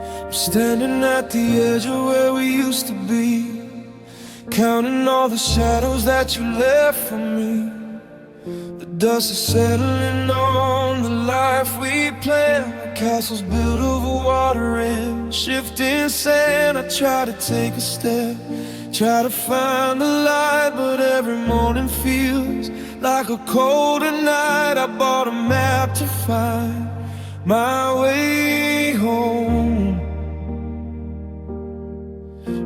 I'm standing at the edge of where we used to be, counting all the shadows that you left for me. The dust is settling on the life we planned, like castles built over water and shifting sand. I try to take a step, try to find the light, but every morning feels like a colder night. I bought a map to find my way home,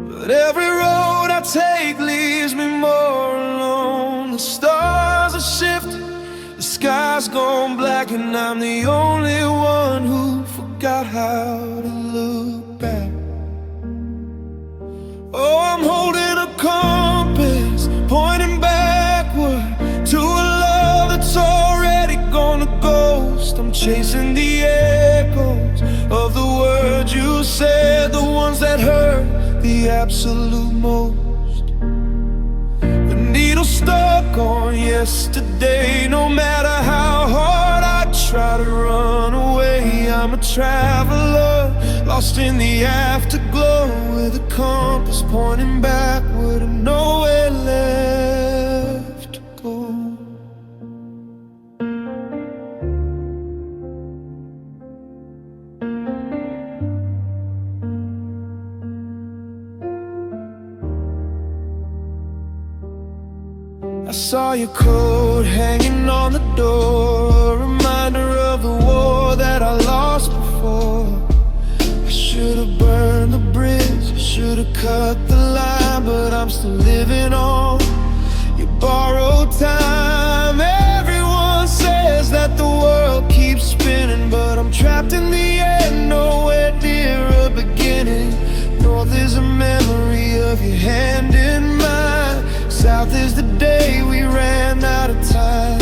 but every road I take leaves me more alone. The stars are shifting, the sky's gone black, and I'm the only one who forgot how to look back. Oh, I'm holding a compass, pointing backward to a love that's already gone to ghost. I'm chasing the echoes of the words you said, the ones that hurt the absolute most. The needle stuck on yesterday. No matter how hard I try to run away, I'm a traveler, lost in the afterglow, with a compass pointing backward and nowhere left to go. I saw your coat hanging on the door, a reminder of the war that I lost before. I should have burned the bridge, I should have cut the line, but I'm still living on your borrowed time. Everyone says that the world keeps spinning, but I'm trapped in the end, nowhere near a beginning. North is a memory of your hand in mine, south is the day we ran out of time,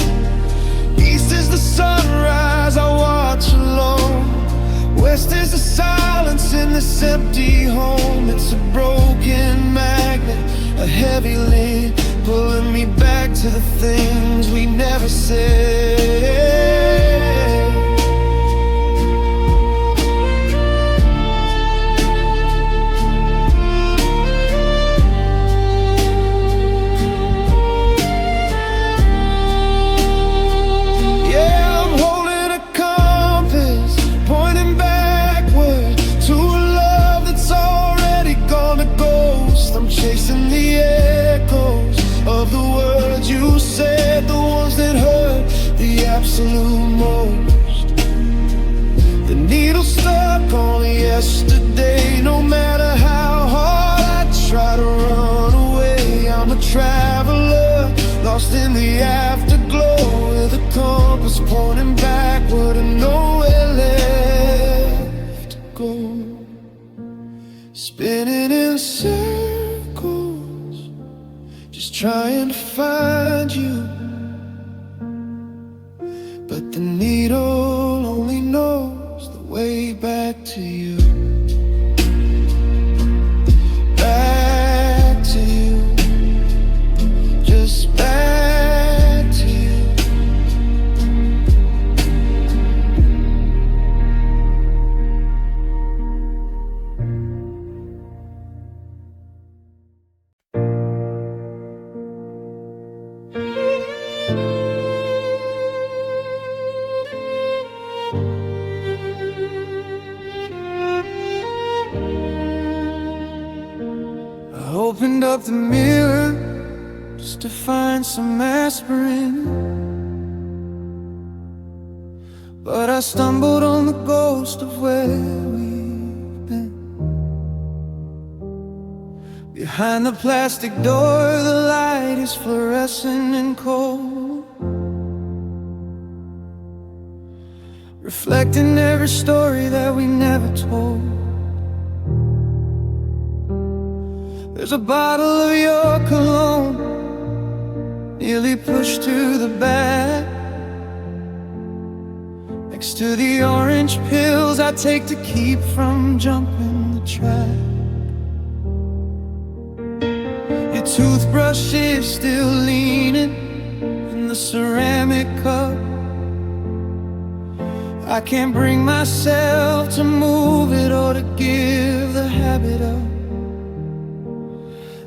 east is the sunrise I watch alone, west is the silence in this empty home. It's a broken magnet, a heavy lid, pulling me back to the things we never said. Chasing the echoes of the words you said, the ones that hurt the absolute most. The needle stuck on yesterday. No matter how hard I try to run away, I'm a traveler, lost in the afterglow, with a compass pointing backward and nowhere left to go. Spinning in circles, just trying to find you, but the needle only knows the way back to you. Back to you, just back to you. Opened up the mirror just to find some aspirin, but I stumbled on the ghost of where we've been. Behind the plastic door, the light is fluorescent and cold, reflecting every story that we never told. There's a bottle of your cologne, nearly pushed to the back, next to the orange pills I take to keep from jumping the track. Your toothbrush is still leaning in the ceramic cup. I can't bring myself to move it or to give the habit up.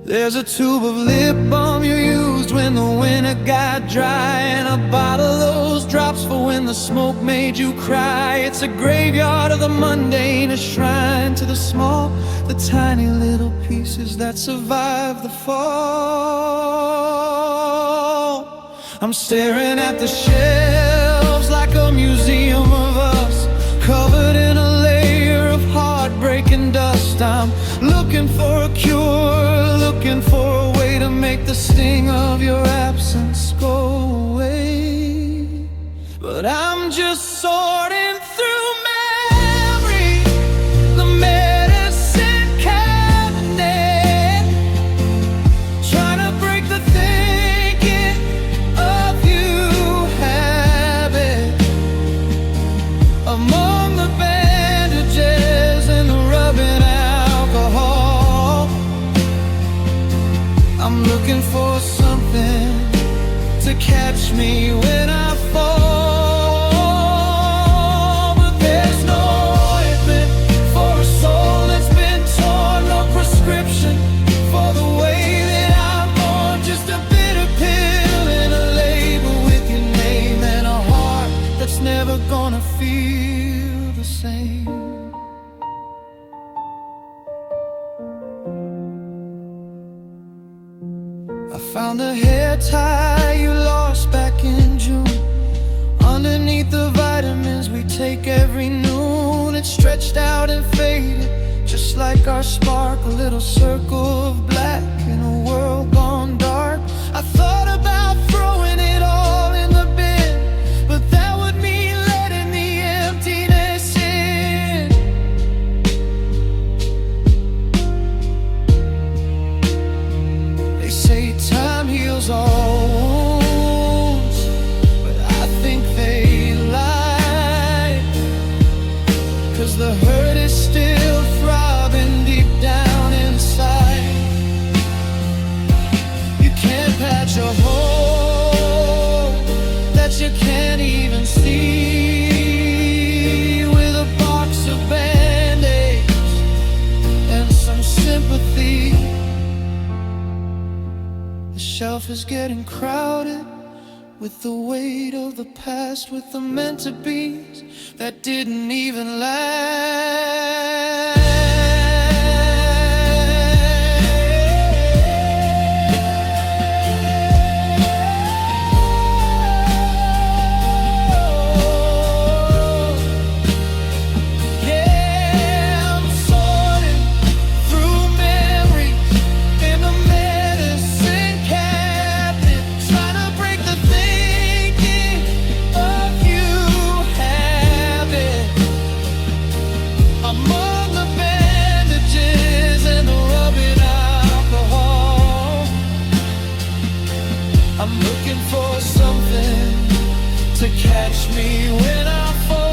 There's a tube of lip balm you used when the winter got dry, and a bottle of those drops for when the smoke made you cry. It's a graveyard of the mundane, a shrine to the small, the tiny little pieces that survive the fall. I'm staring at the shelves like a museum of us, covered in a layer of heartbreak and dust. I'm looking for a cure, looking for a way to make the sting of your absence go away. But I'm just sorting through memory, the medicine cabinet, trying to break the thinking of you habit. Among the bandages and the rubbing alcohol, I'm looking for something to catch me when I fall. But there's no ointment for a soul that's been torn, no prescription for the way that I'm born. Just a bitter pill and a label with your name, and a heart that's never gonna feel the same. I found a hair tie you lost back in June, underneath the vitamins we take every noon. It's stretched out and faded, just like our spark, a little circle of black in a world gone dark. I thought about throwing it all in the bin, but that would mean letting the emptiness in. They say time heals all wounds, but I think they lie, 'cause the hurt is still throbbing deep down inside. You can't patch a hole that you can't even see, with a box of band-aids and some sympathy. The shelf is getting crowded with the weight of the past, with the meant-to-bes that didn't even last. Yeah, I'm sorting through memories in the medicine cabinet, trying to break the thinking of you habit. Among the bandages and the rubbing alcohol, I'm looking for something to catch me when I fall.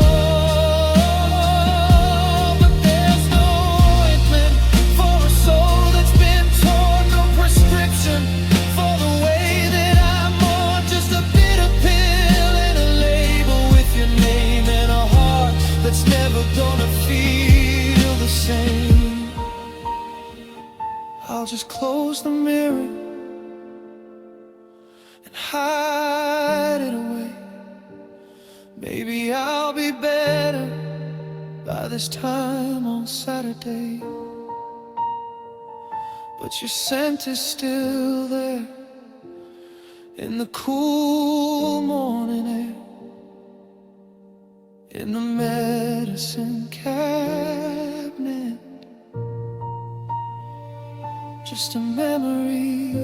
But there's no ointment for a soul that's been torn, no prescription for the way that I'm on. Just a bitter pill and a label with your name, and a heart that's never gonna feel the same. I'll just close the mirror and hide it away. Maybe I'll be better by this time on Saturday. But your scent is still there in the cool morning air, in the medicine cabinet. Just a memory.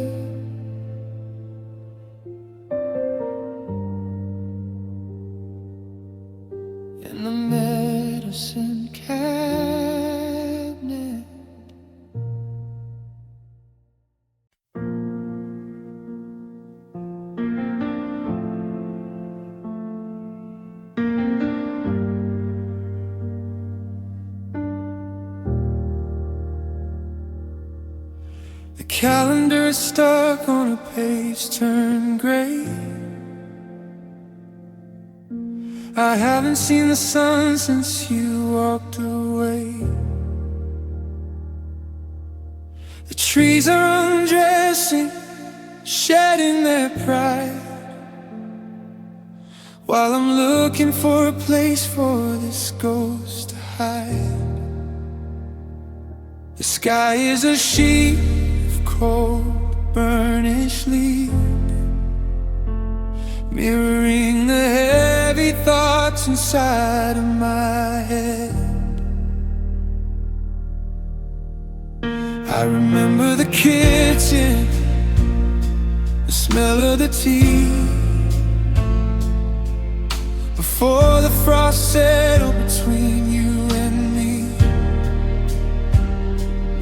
In the medicine cabinet. The calendar is stuck on a page turned gray. I haven't seen the sun since you walked away. trees are undressing, shedding their pride, while I'm looking for a place for this ghost to hide. The sky is a sheet of cold, burnished leaves, mirroring the heavy thoughts inside of my head. I remember the kitchen, the smell of the tea, before the frost settled between you and me.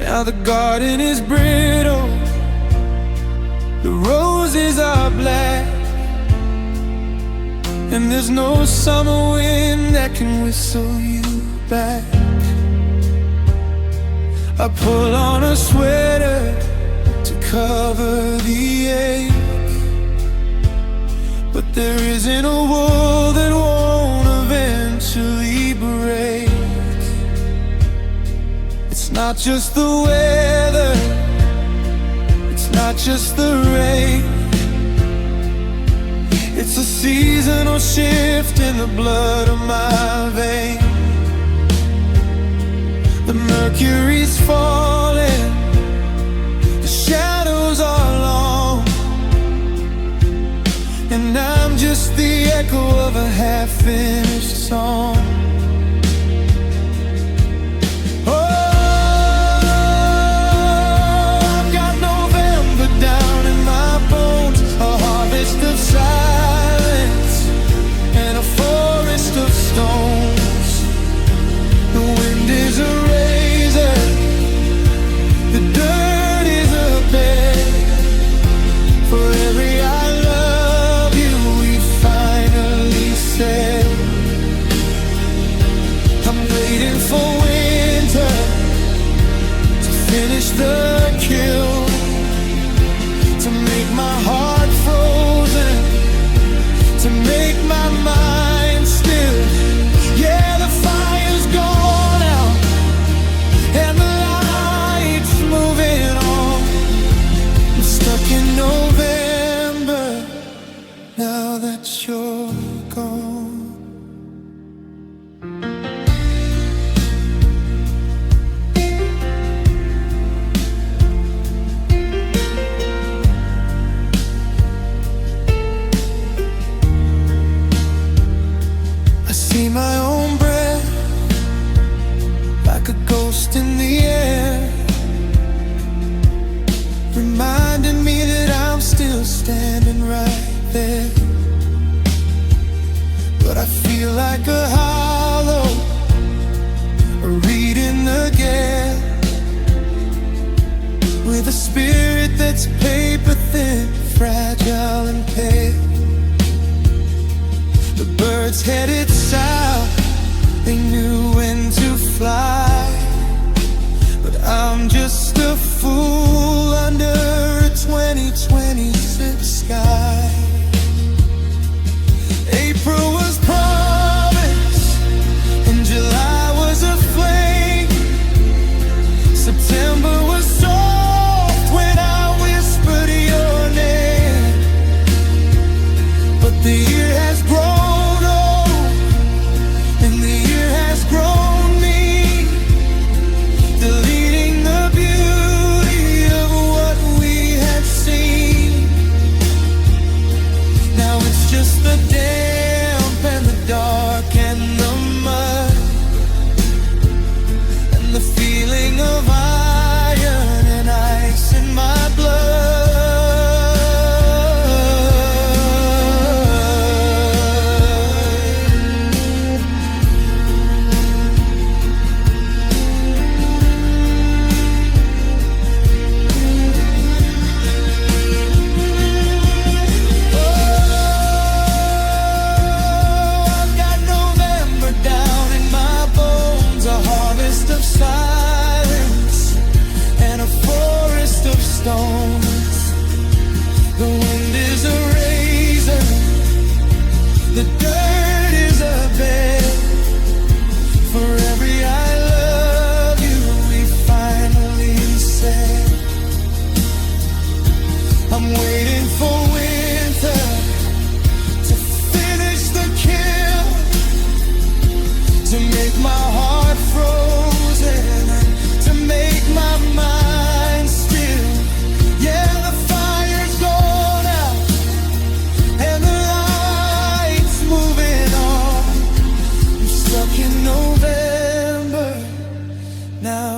Now the garden is brittle, the roses are black, and there's no summer wind that can whistle you back. I pull on a sweater to cover the ache, but there isn't a wool that won't eventually break. It's not just the weather, it's not just the rain, it's a seasonal shift in the blood of my veins. The mercury's falling, the shadows are long, and I'm just the echo of a half-finished song. The kill, to make my heart frozen, to make my mind still. Yeah, the fire's gone out and the light's moving on. I'm stuck in November now that you're gone. See my own breath like a ghost in the air, reminding me that I'm still standing right there. But I feel like a hollow, a reed in the gale, with a spirit that's paper thin, fragile and pale. The birds headed south, they knew when to fly, but I'm just a fool under a 2026 sky. April was promise, and July was a flame. September was soft when I whispered your name, but the year has grown. Just the damp and the dark and the mud, and the feeling of iron and ice in my blood. Of silence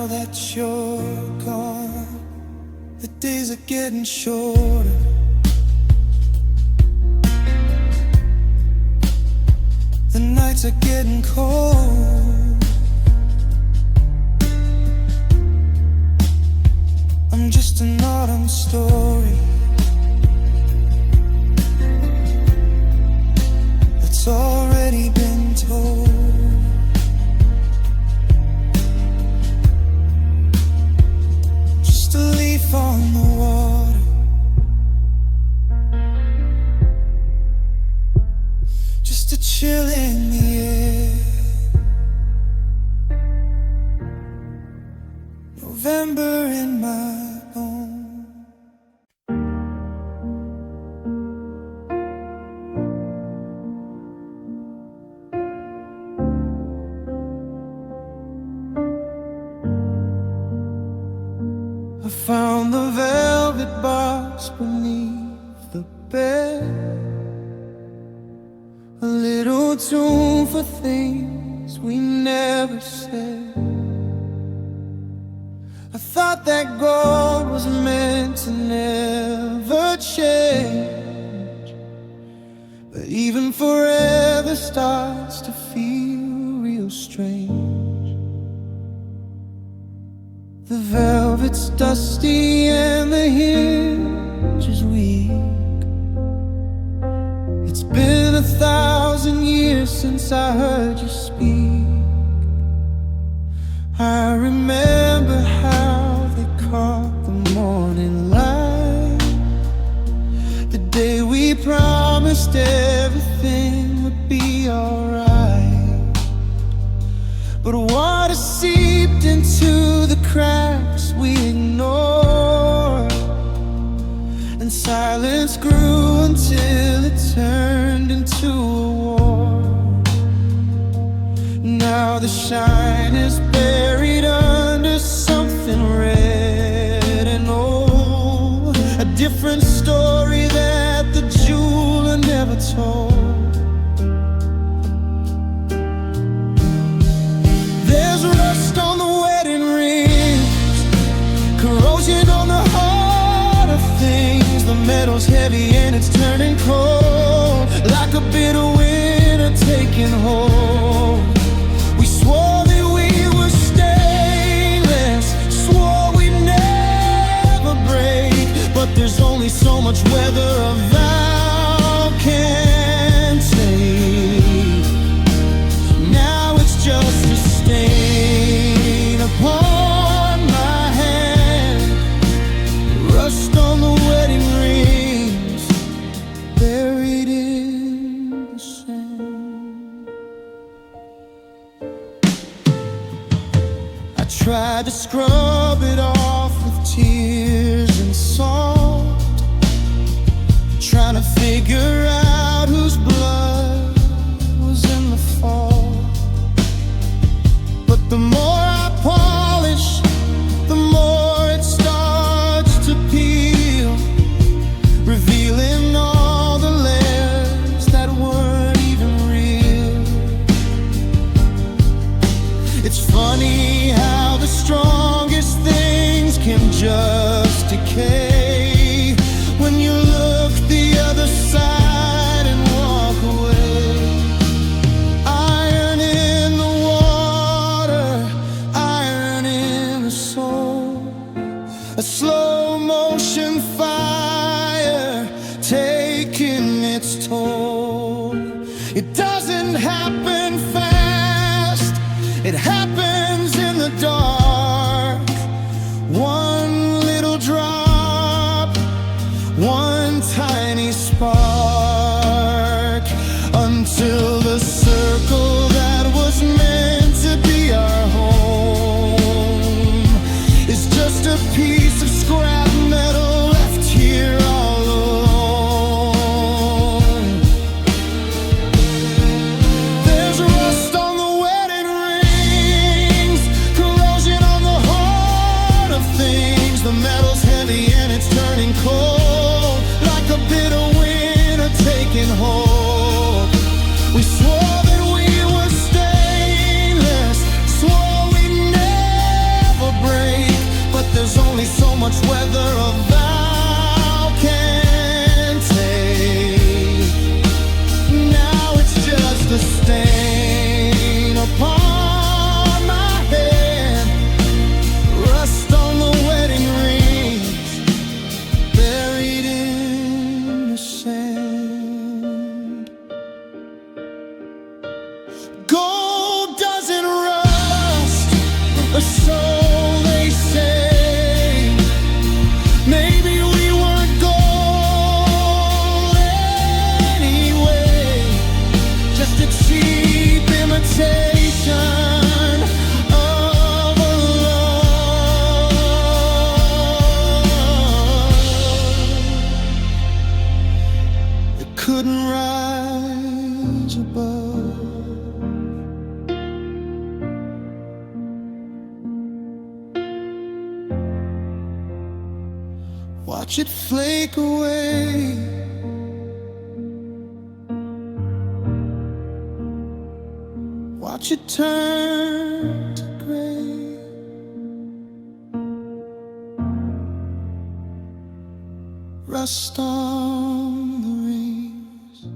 now that you're gone, the days are getting shorter. The nights are getting cold. I'm just an autumn story that's already been told. Just a leaf on the water, just a chill in the air. November in my bones. I found the velvet box beneath the bed, a little tune for things we never said. I thought that gold was meant to never change, but even forever starts to feel real strange. The velvet's dusty and the hinge is weak. It's been 1,000 years since I heard you speak. I remember how they caught the morning light, the day we promised everything would be alright. But water seeped into the cracks we ignored, and silence grew until it turned into a war. Now the shine is buried under something red and old, a different story that the jeweler never told. There's rust on the wedding rings, corrosion on the heart of things. The metal's heavy and it's turning cold, like a bitter winter taking hold. We swore that we were stainless, swore we'd never break, but there's only so much weather a vow can take. Now it's just a stain upon my hand, rust on the wedding rings, buried in the sand. I tried to scrub it off with tears and salt, trying to figure out whose blood was in the fall. But the more I polish, the more it starts to peel, revealing all the layers that weren't even real. It's funny how the strongest things can just decay when you look the other side and walk away. Iron in the water, iron in the soul, a slow motion fire taking its toll. It doesn't happen fast, it happens in the dark. One little drop, one tiny spark, until the circle that was meant to be our home is just a piece of square watch it flake away. Watch it turn to gray. Rust on the rings.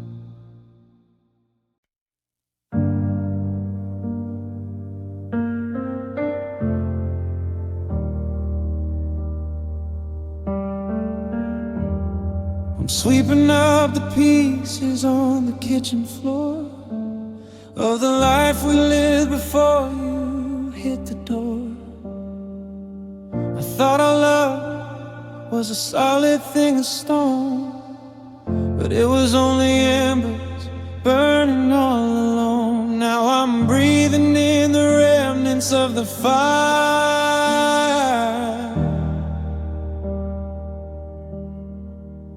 I'm sweeping up the pieces on the kitchen floor of the life we lived before you hit the door. I thought our love was a solid thing of stone, but it was only embers burning all alone. Now I'm breathing in the remnants of the fire.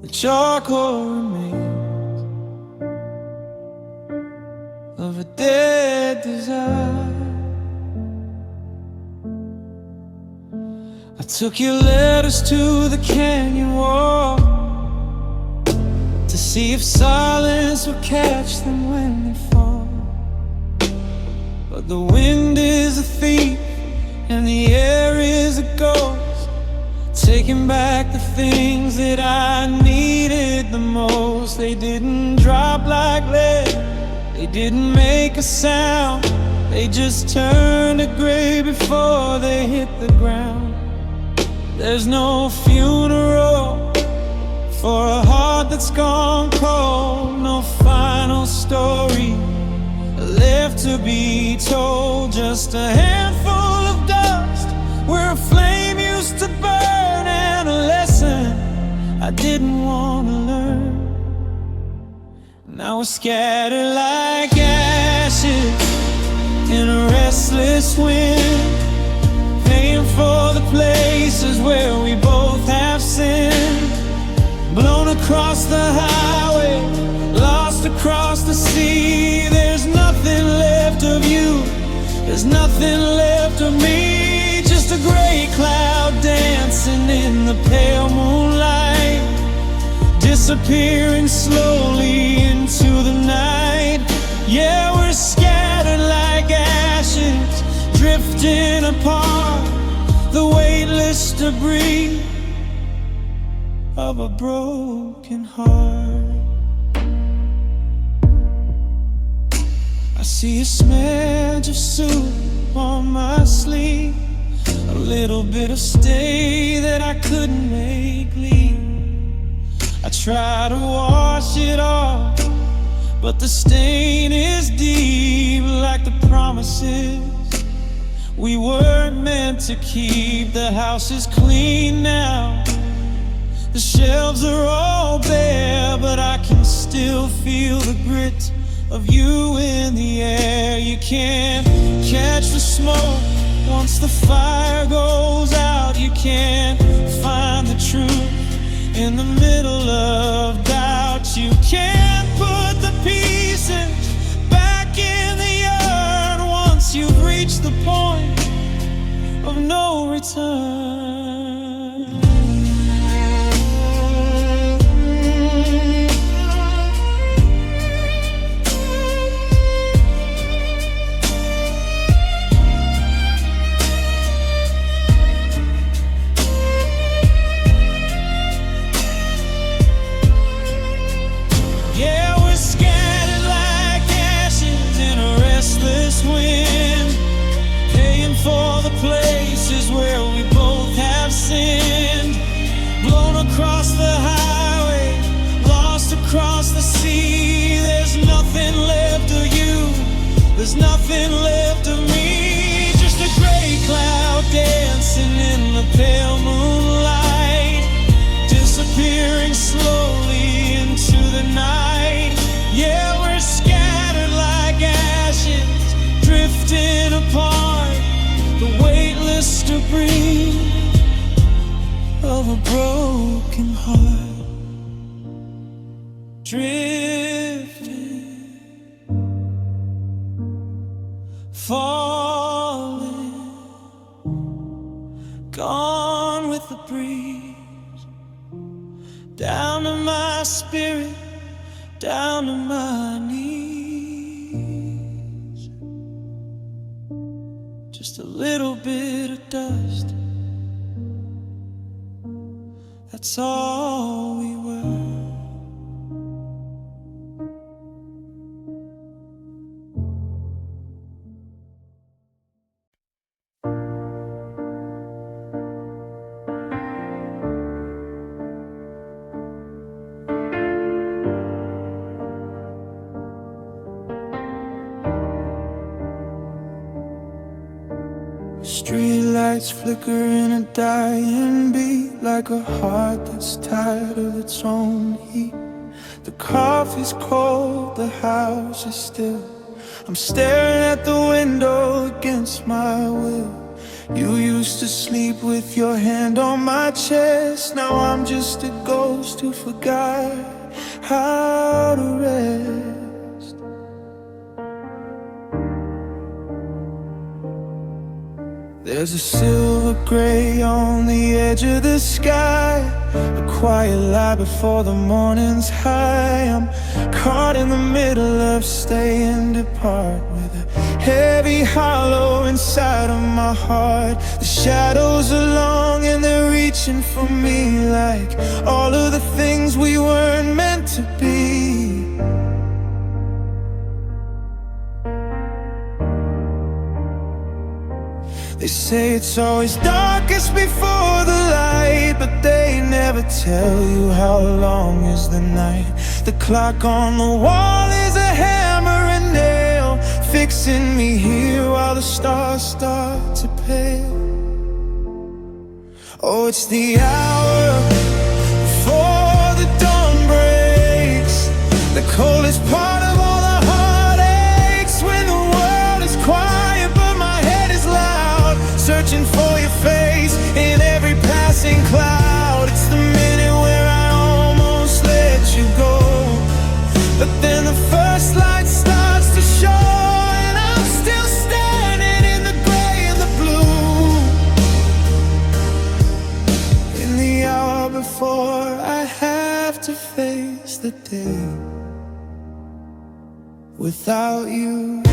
The charcoal remains of a dead desire. I took your letters to the canyon wall to see if silence would catch them when they fall. But the wind is a thief and the air is a ghost, taking back the things that I needed the most. They didn't drop like lead, they didn't make a sound, they just turned to gray before they hit the ground. There's no funeral for a heart that's gone cold, no final story left to be told. Just a handful of dust where a flame used to burn, and a lesson I didn't want to learn. Now we're scattered like ashes in a restless wind, paying for the places where we both have sinned. Blown across the highway, lost across the sea. There's nothing left of you, there's nothing left of me. Just a gray cloud dancing in the pale moonlight, disappearing slowly into the night. Yeah, we're scattered like ashes, drifting apart, the weightless debris of a broken heart. I see a smudge of soup on my sleeve, a little bit of stay that I couldn't make leave. I try to wash it off, but the stain is deep, like the promises we weren't meant to keep. The house is clean now, the shelves are all bare, but I can still feel the grit of you in the air. You can't catch the smoke once the fire goes out. You can't find the truth in the middle of doubt. You can't put the pieces back in the urn once you've reached the point of no return. Places where we both have sinned, blown across the highway, lost across the sea. There's nothing left of you, there's nothing left of me. Just a gray cloud dancing in the pale moonlight, disappearing slowly into the night. Yeah, we're scattered like ashes, drifting apart, the weightless debris of a broken heart, drifting, falling, gone with the breeze. down to my spirit, down to my knees. Just a little bit of dust, that's all we were. Streetlights flicker in a dying beat, like a heart that's tired of its own heat. The coffee's cold, the house is still. I'm staring at the window against my will. You used to sleep with your hand on my chest. Now I'm just a ghost who forgot how to rest. There's a silver gray on the edge of the sky, a quiet lie before the morning's high. I'm caught in the middle of stay and depart, with a heavy hollow inside of my heart. The shadows are long and they're reaching for me, like all of the things we weren't meant to be. They say it's always darkest before the light, but they never tell you how long is the night. The clock on the wall is a hammer and nail, fixing me here while the stars start to pale. Oh, it's the hour before the dawn breaks, the coldest part of all the heartaches, when the world is quiet but my head is loud, searching for your face in every passing cloud. It's the minute where I almost let you go, but then the first light starts to show, and I'm still standing in the gray and the blue. In the hour before I have to face the day without you.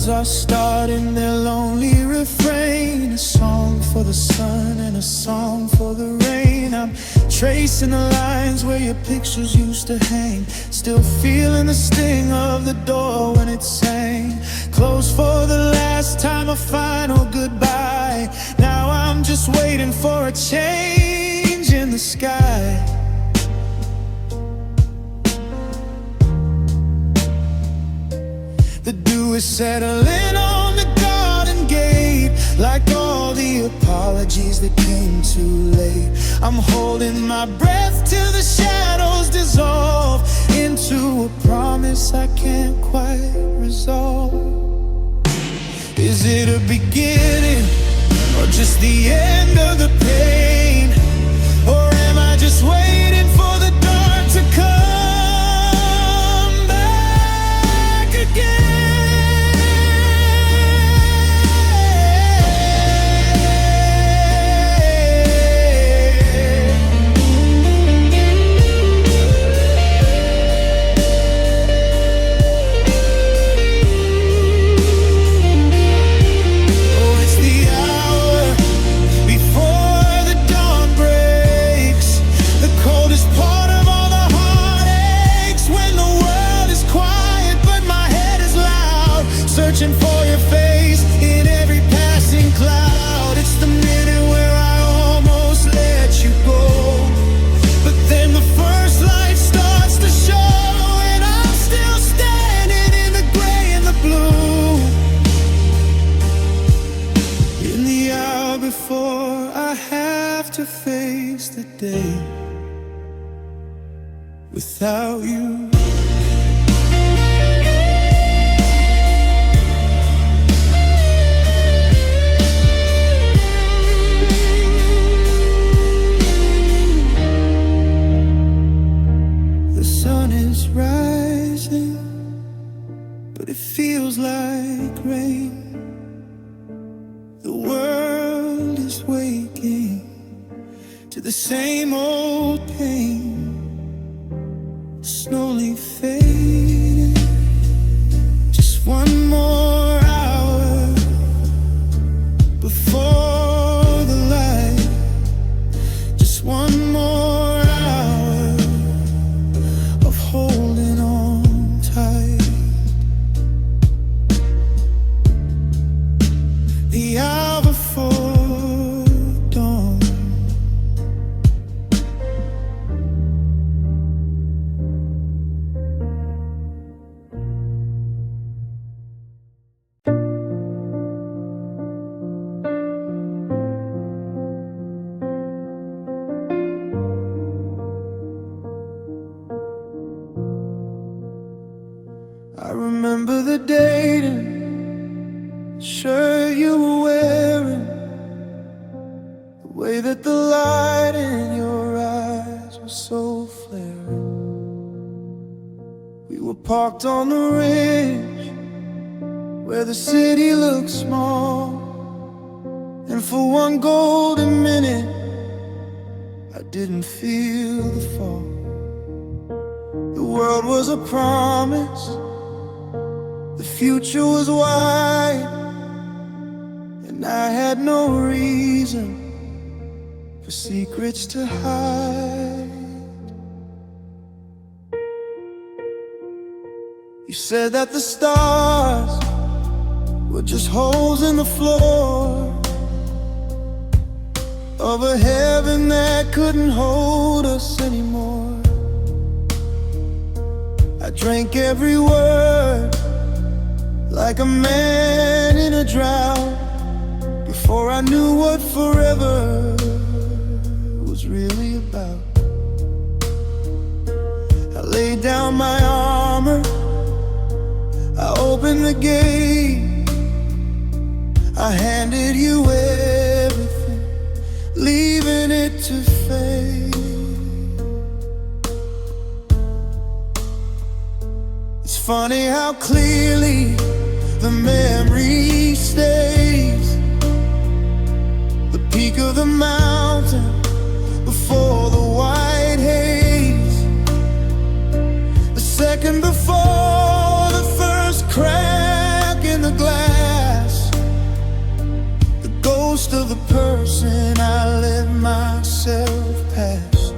Are starting their lonely refrain, a song for the sun and a song for the rain. I'm tracing the lines where your pictures used to hang, still feeling the sting of the door when it sang. Close for the last time, a final goodbye. Now I'm just waiting for a change in the sky. The dew is settling on the garden gate, like all the apologies that came too late. I'm holding my breath till the shadows dissolve into a promise I can't quite resolve. Is it a beginning or just the end of the pain? Or am I just waiting for the dark to come back again? Searching for your face in every passing cloud. It's the minute where I almost let you go, but then the first light starts to show, and I'm still standing in the gray and the blue. In the hour before I have to face the day without you. the same old pain, slowly fading. Just one more hour before the light. Just one more hour of holding on tight. The hour before dawn. I remember the dating shirt you were wearing, the way that the light in your eyes was so flaring. We were parked on the ridge where the city looked small, and for one golden minute I didn't feel the fall. The world was a promise, the future was wide, and I had no reason for secrets to hide. You said that the stars were just holes in the floor of a heaven that couldn't hold us anymore. I drank every word like a man in a drought, before I knew what forever was really about. I laid down my armor, I opened the gate, I handed you everything, leaving it to fate. It's funny how clearly the memory stays. The peak of the mountain before the white haze, the second before the first crack in the glass, the ghost of the person I let myself pass.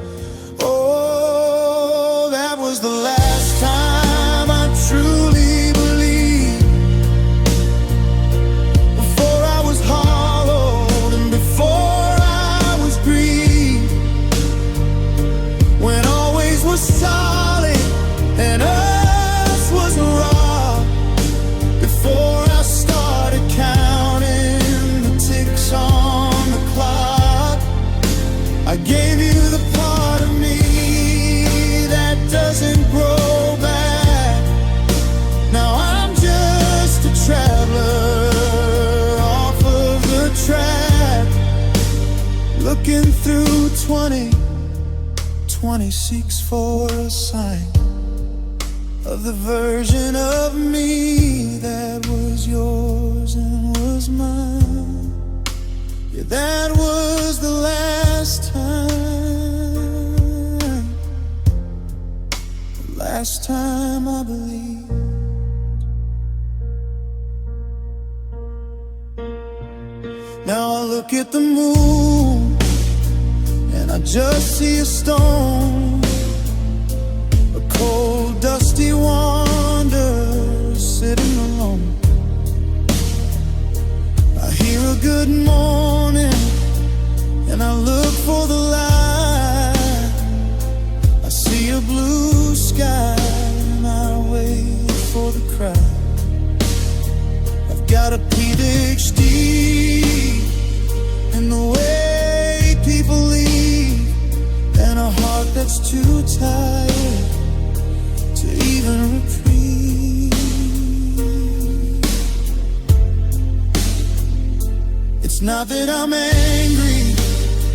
Oh, that was the last time I truly believed, before I was hollowed and before I was grieved, when always was solid and us was raw, before I started counting the ticks on the clock. I gave you the part of me that doesn't grow back. Now I'm just a traveler off of the track, looking through 20/20 seeks for a sign of the version of me that was yours and was mine. Yeah, that was the last time, the last time I believed. Now I look at the moon and I just see a stone, a cold, dusty wanderer sitting alone. I hear a good morning and I look for the light. I see a blue sky and I wait for the cry. I've got a PhD in the way people leave, and a heart that's too tired to even reprieve. It's not that I'm angry,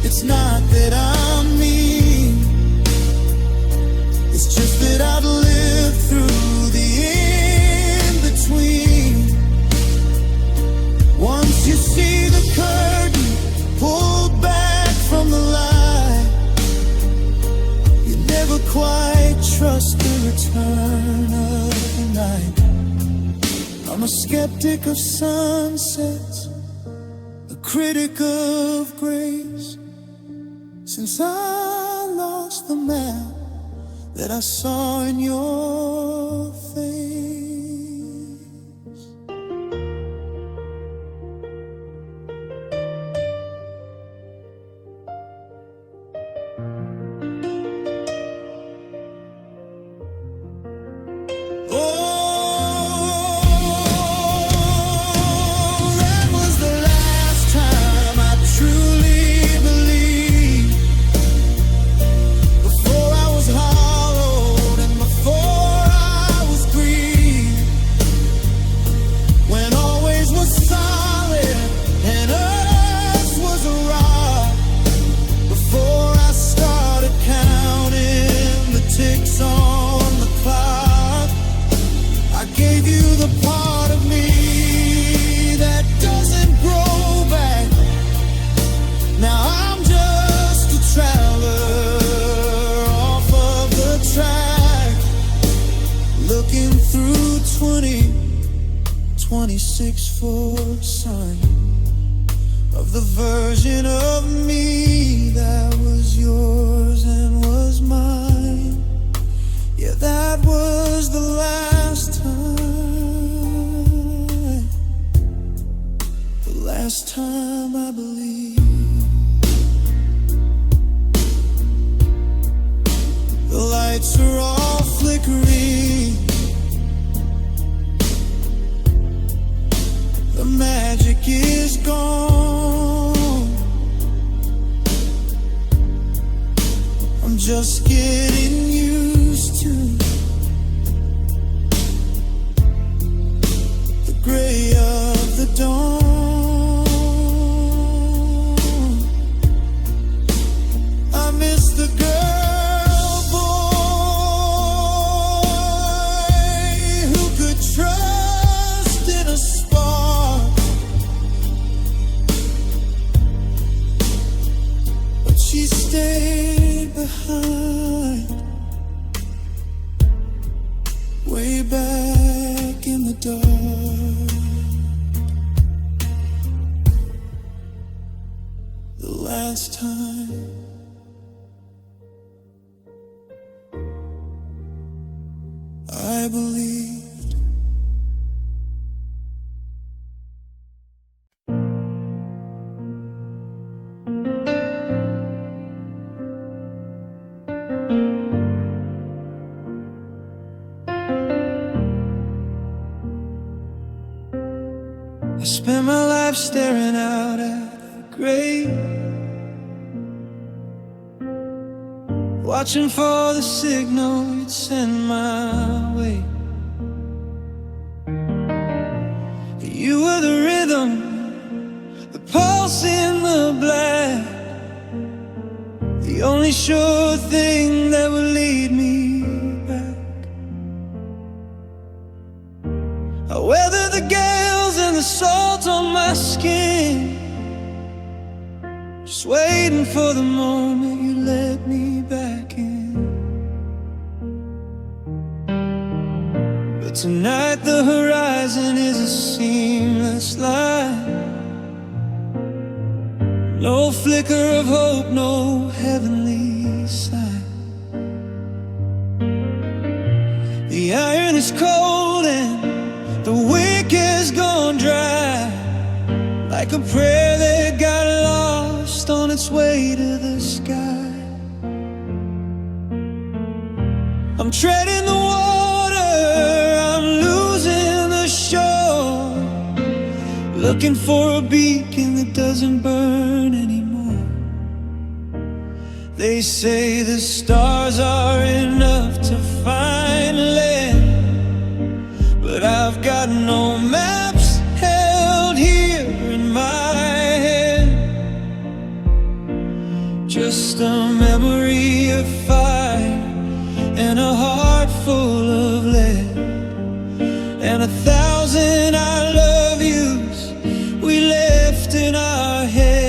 it's not that I'm mean, it's just that I've lived through the in-between. Once you see the curtain pulled back from the light, turn of the night. I'm a skeptic of sunsets, a critic of grace. Since I lost the map that I saw in your face. Looking through 26 for a sign of the version of me that was yours and was mine. Yeah, that was the last time, the last time I believed. The lights are all flickering, the magic is gone. I'm just getting used to the gray of the dawn. I miss the girl boy who could trust in a spark, but she stayed behind, way back in the dark. The last time I believed. I spent my life staring out at the grave, watching for the signal you'd send my way. You were the rhythm, the pulse in the black, the only sure thing that would lead me back. I weathered the gales and the salt on my skin, just waiting for the moment you let me back in. But tonight the horizon is a seamless line, no flicker of hope, no heavenly sign. The iron is cold and the wick has gone dry, like a prayer that got lost on its way to the sky. I'm treading the water, I'm losing the shore, looking for a beacon that doesn't burn anymore. They say the stars are enough to find land, but I've got no maps held here in my hand, just a memory of fire and a heart full of lead, and 1,000 I love yous we left in our heads.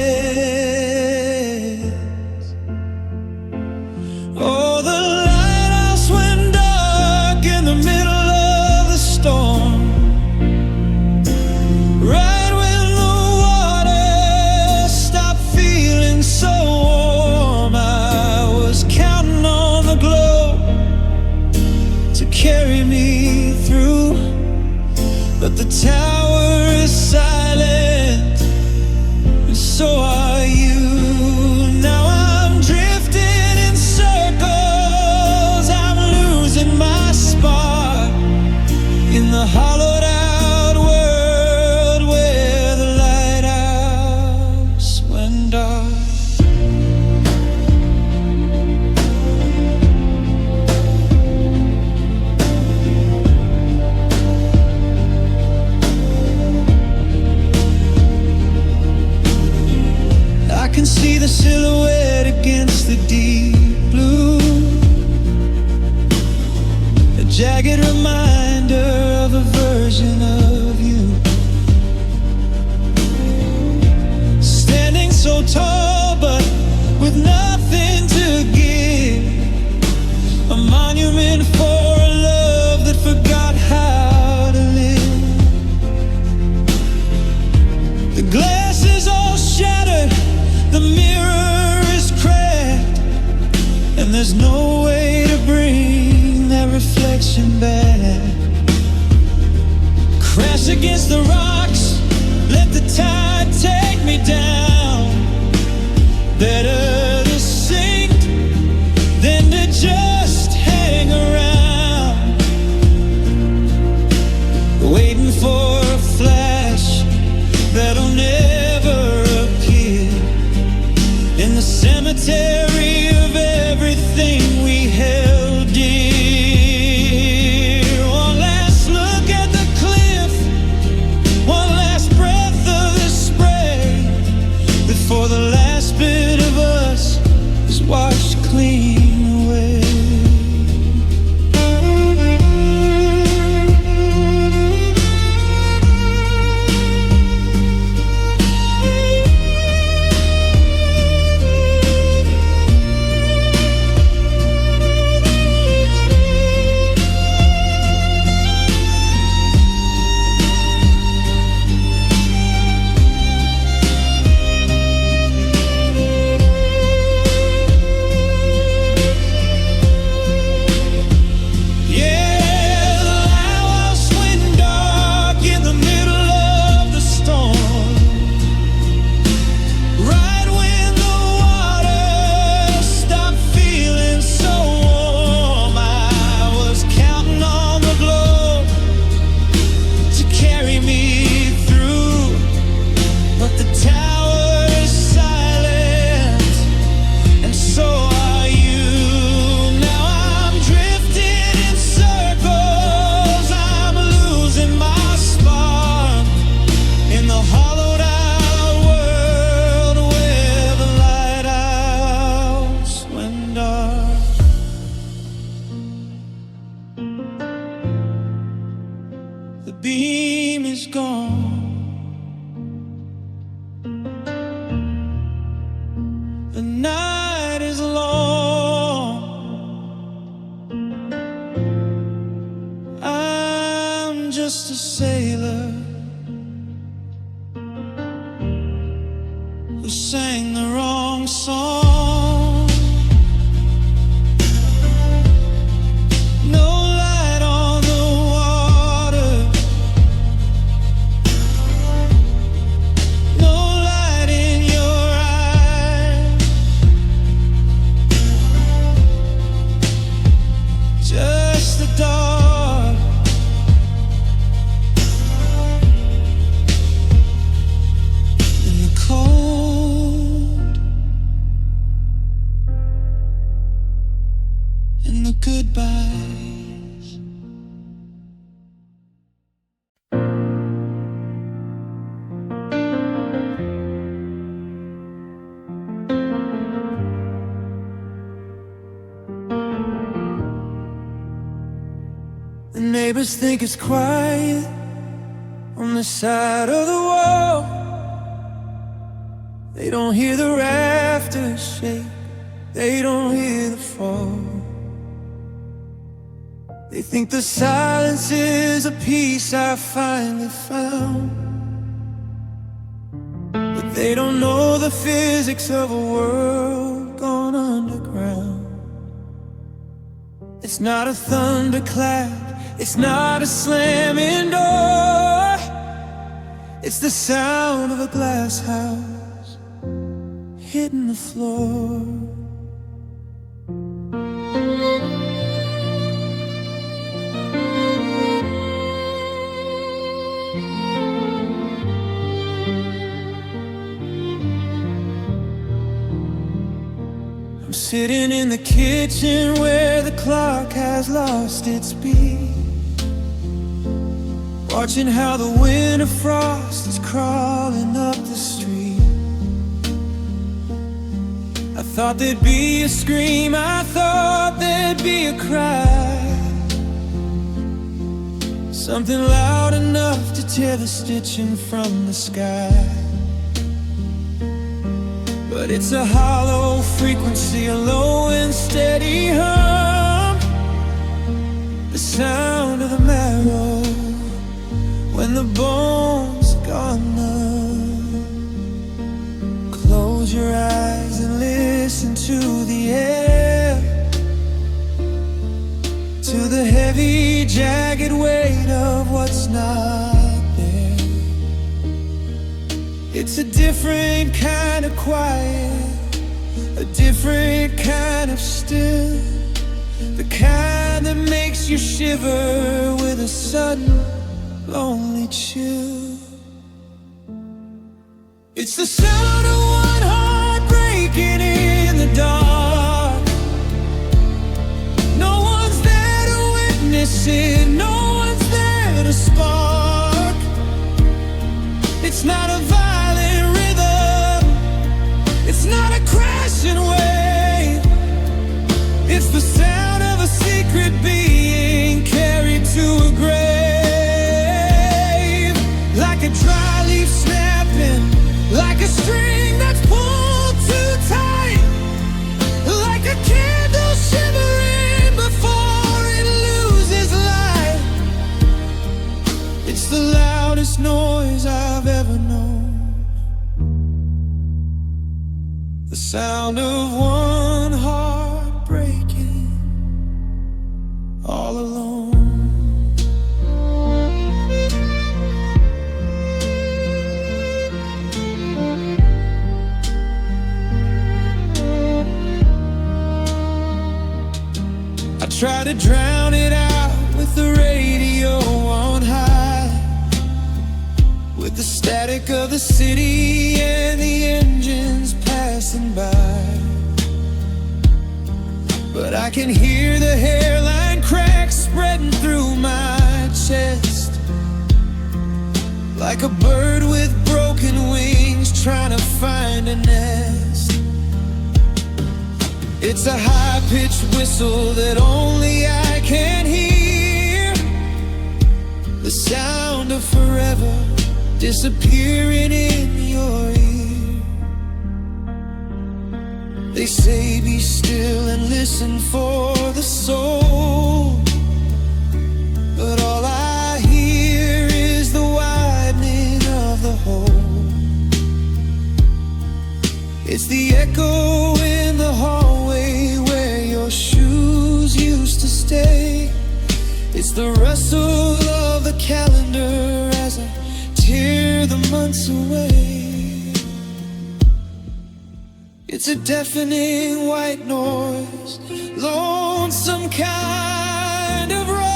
Oh, the lighthouse went dark tower is silent, and so are you. Now I'm drifting in circles, I'm losing my spark in the hollowed out world where the lighthouse went dark. I can see the silhouette against the deep blue, a jagged reminder of a version of you, standing so tall but with nothing to give, a monument for a love that forgot how to live. The glass is all shattered, the mirror is cracked, and there's no way to bring that reflection back. Crash against the rocks, let the tide take me down. Better to sink than to just hang around, waiting for a flash that'll never appear in the cemetery of everything we held dear. One last look at the cliff, one last breath of the spray, before the last bit of us is washed clean away. The beam is gone, the night is long, I'm just a sailor who sang the wrong song. No light on the water, no light in your eyes, just the dark. In the cold, in the goodbyes. The neighbors think it's quiet on the side of the wall. They don't hear the rafters shake, they don't hear the fall. They think the silence is a peace I finally found, but they don't know the physics of a world gone underground. It's not a thunderclap, it's not a slamming door, It's the sound of a glass house hitting the floor. I'm sitting in the kitchen where the clock has lost its beat, watching how the winter frost is crawling up the street. I thought there'd be a scream, I thought there'd be a cry, something loud enough to tear the stitching from the sky. But it's a hollow frequency, a low and steady hum, the sound of the marrow when the bones are gone numb. Close your eyes and listen to the air, to the heavy, jagged weight of what's not there. It's a different kind of quiet, a different kind of still, the kind that makes you shiver with a sudden lonely chill. It's the sound of one heart breaking in the dark. No one's there to witness it, no one's there to spark. It's not a violent rhythm, it's not a crashing wave. It's the sound of a secret being carried to a grave, like a dry leaf snapping, like a string that's pulled too tight, like a candle shivering before it loses light. It's the loudest noise I've ever known, the sound of one heart breaking all alone. Try to drown it out with the radio on high, with the static of the city and the engines passing by. But I can hear the hairline cracks spreading through my chest, like a bird with broken wings trying to find a nest. It's a high-pitched whistle that only I can hear, the sound of forever disappearing in your ear. They say be still and listen for the soul, but all I hear is the widening of the hole. It's the echo in the hallway where your shoes used to stay. It's the rustle of the calendar as I tear the months away. It's a deafening white noise, lonesome kind of roar.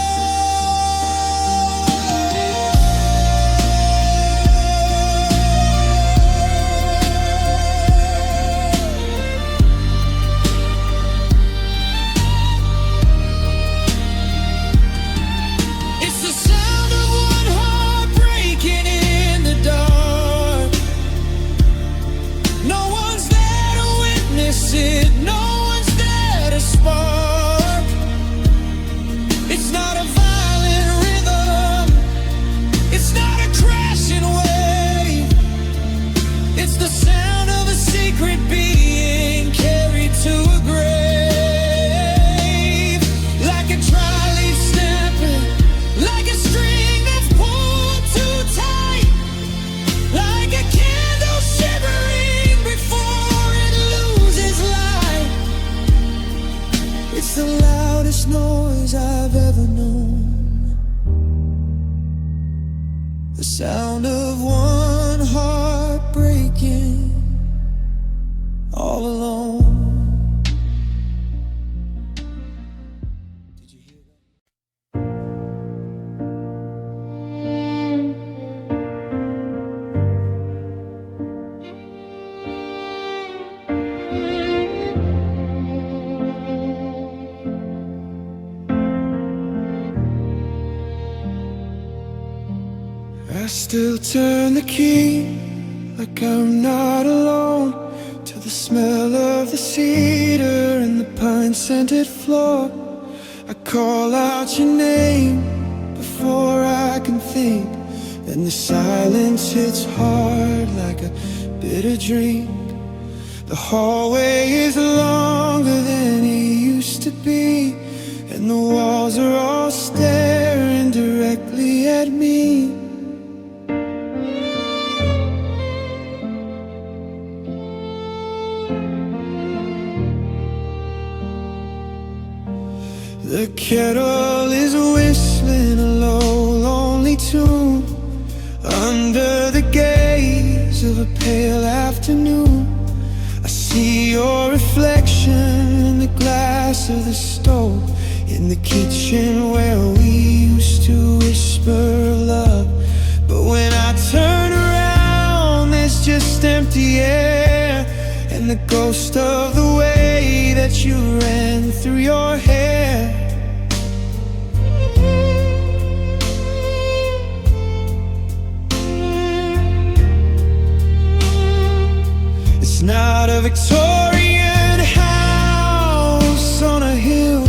No one's there to spark. It's not a violent rhythm, it's not a crashing wave. It's the sound of a secret being carried to a grave, like a dry leaf snapping, like a string that's pulled too tight, like a candle shivering before it loses light. It's the loudest noise I've ever known, the sound of one alone. Did you hear that? I still turn the key like I'm not alone, to the smell of the cedar and the pine-scented floor. I call out your name before I can think, and the silence hits hard like a bitter drink. The hallway is longer than it used to be, and the walls are all staring directly at me. The kettle is whistling a low, lonely tune under the gaze of a pale afternoon. I see your reflection in the glass of the stove, in the kitchen where we used to whisper of love. But when I turn around, there's just empty air, and the ghost of the way that you ran through your hair. It's not a Victorian house on a hill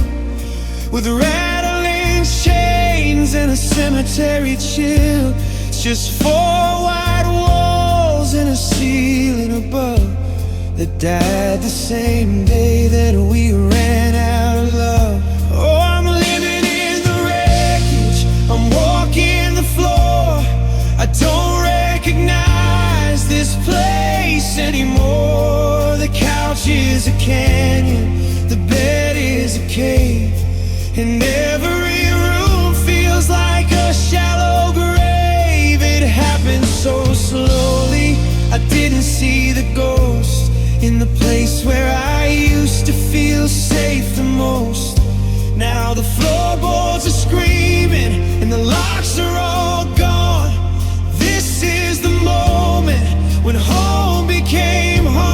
with rattling chains and a cemetery chill. It's just four white walls and a ceiling above that died the same day that we ran out of love. Oh, I'm living in the wreckage, I'm walking the floor. I don't recognize this place anymore. The couch is a canyon, the bed is a cave, and every room feels like a shallow grave. It happened so slowly, I didn't see the ghost in the place where I used to feel safe the most. Now the floorboards are screaming and the locks are all gone. This is the moment when home became haunted.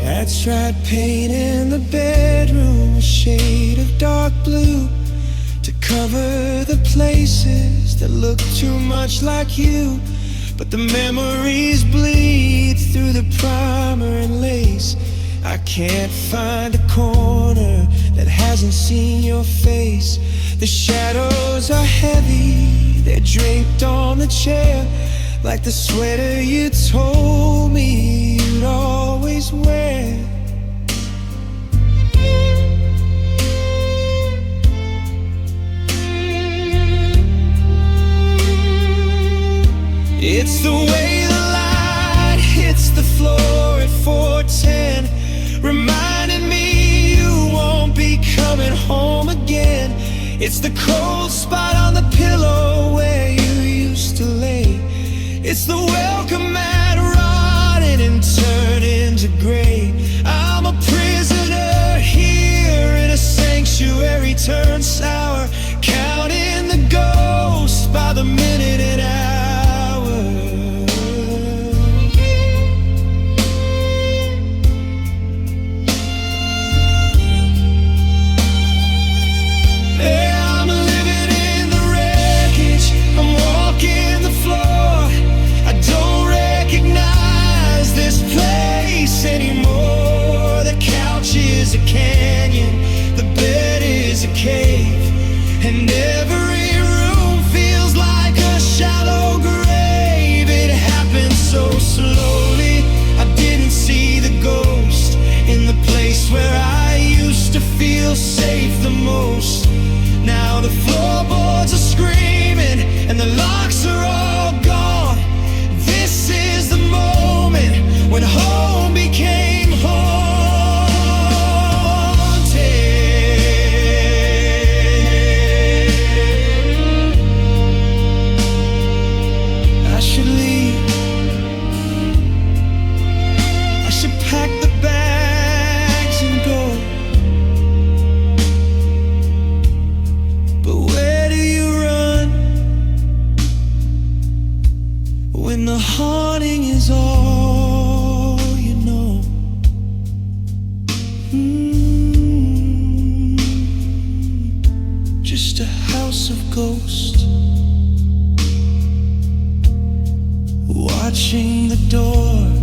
I tried painting the bedroom a shade of dark blue to cover the places that look too much like you. But the memories bleed through the primer and lace. I can't find a corner that hasn't seen your face. The shadows are heavy, they're draped on the chair, like the sweater you told me you'd always wear. It's the way the light hits the floor at 4:10, reminding me you won't be coming home again. It's the cold spot on the pillow where you used to lay. It's the welcome mat rotting and turning to gray. I'm a prisoner here in a sanctuary turned sour, counting the ghosts by the minute and hour. Don't when home became haunted. I should leave, I should pack the bags and go. But where do you run when the haunting is all you know? Just a house of ghosts, watching the door